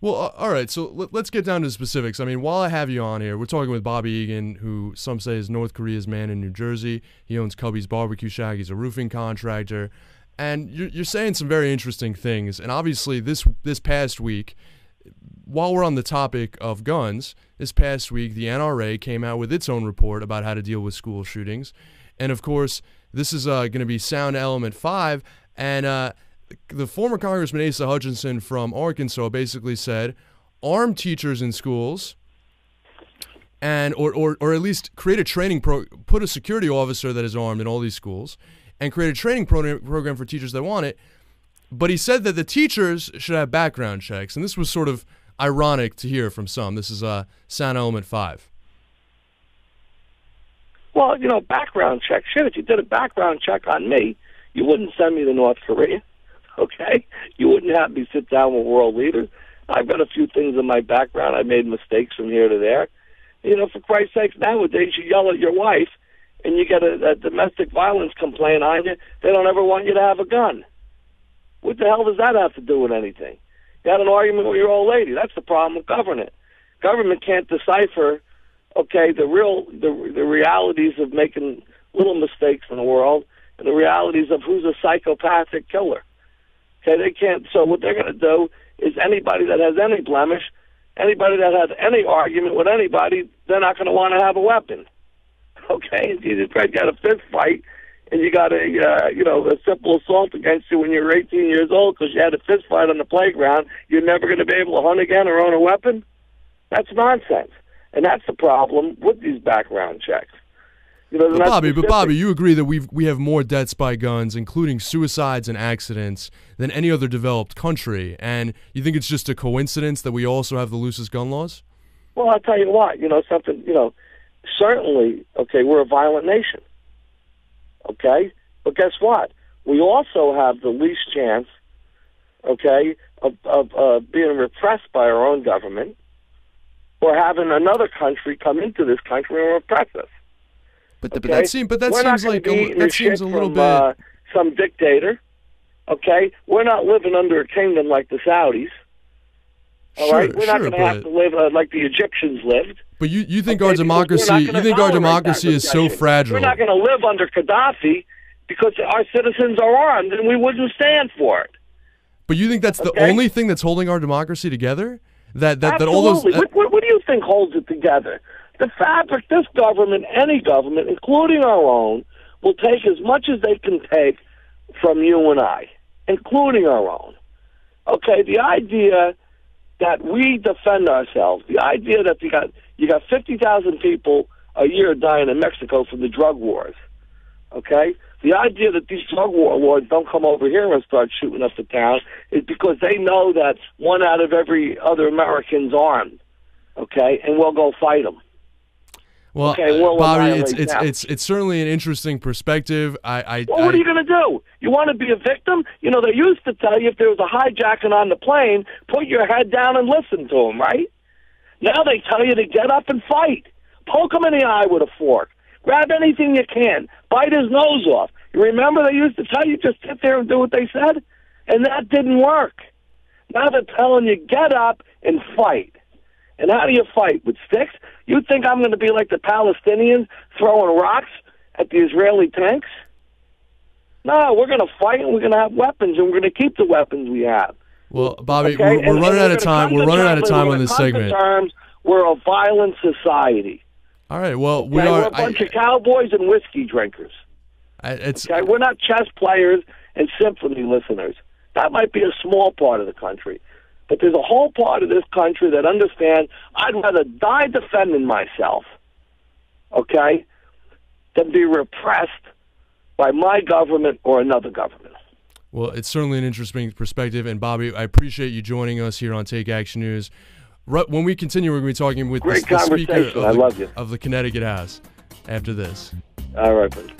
Well, all right, so let's get down to the specifics. I mean, while I have you on here, we're talking with Bobby Egan, who some say is North Korea's man in New Jersey. He owns Cubby's Barbecue Shack. He's a roofing contractor. And you're saying some very interesting things. And obviously, this past week, while we're on the topic of guns, this past week, the NRA came out with its own report about how to deal with school shootings. And, of course, this is going to be sound element 5. And the former Congressman Asa Hutchinson from Arkansas basically said, arm teachers in schools and or at least create a training put a security officer that is armed in all these schools and create a training program for teachers that want it. But he said that the teachers should have background checks, and this was sort of ironic to hear from some. This is sound element 5. Well, background check. Shit, if you did a background check on me, you wouldn't send me to North Korea. Okay? You wouldn't have me sit down with world leaders. I've got a few things in my background. I made mistakes from here to there. For Christ's sakes, nowadays you yell at your wife and you get a domestic violence complaint on you. They don't ever want you to have a gun. What the hell does that have to do with anything? You had an argument with your old lady. That's the problem with government. Government can't decipher, the realities of making little mistakes in the world and the realities of who's a psychopathic killer. Okay, they can't. So what they're going to do is anybody that has any blemish, anybody that has any argument with anybody, they're not going to want to have a weapon. Okay, if you got a fist fight and you got a simple assault against you when you're 18 years old because you had a fist fight on the playground, you're never going to be able to hunt again or own a weapon? That's nonsense. And that's the problem with these background checks. But Bobby, you agree that we have more deaths by guns, including suicides and accidents, than any other developed country, and you think it's just a coincidence that we also have the loosest gun laws? Well, I'll tell you what, certainly, we're a violent nation, okay? But guess what? We also have the least chance, of being repressed by our own government or having another country come into this country and repress us. But that seems like a little bit some dictator. Okay, we're not living under a kingdom like the Saudis. All right, we're not going to have to live like the Egyptians lived. But you think our democracy? You think our democracy is so fragile? We're not going to live under Gaddafi because our citizens are armed, and we wouldn't stand for it. But you think that's the only thing that's holding our democracy together? That all those. What do you think holds it together? The fabric, this government, any government, including our own, will take as much as they can take from you and I, including our own. Okay, the idea that we defend ourselves, the idea that you got 50,000 people a year dying in Mexico from the drug wars, okay? The idea that these drug warlords don't come over here and start shooting up the town is because they know that one out of every other American's armed, okay, and we'll go fight them. Well, Bobby, it's certainly an interesting perspective. What are you going to do? You want to be a victim? They used to tell you if there was a hijacking on the plane, put your head down and listen to them, right? Now they tell you to get up and fight. Poke him in the eye with a fork. Grab anything you can. Bite his nose off. You remember they used to tell you just sit there and do what they said? And that didn't work. Now they're telling you get up and fight. And how do you fight? With sticks? You think I'm going to be like the Palestinians throwing rocks at the Israeli tanks? No, we're going to fight and we're going to have weapons and we're going to keep the weapons we have. Well, Bobby, we're running out of time. We're running out of time on this segment. We're a violent society. All right, well, we're a bunch of cowboys and whiskey drinkers. We're not chess players and symphony listeners. That might be a small part of the country. But there's a whole part of this country that understands I'd rather die defending myself, than be repressed by my government or another government. Well, it's certainly an interesting perspective. And, Bobby, I appreciate you joining us here on Take Action News. When we continue, we're going to be talking with the Speaker of the Connecticut House after this. All right, buddy.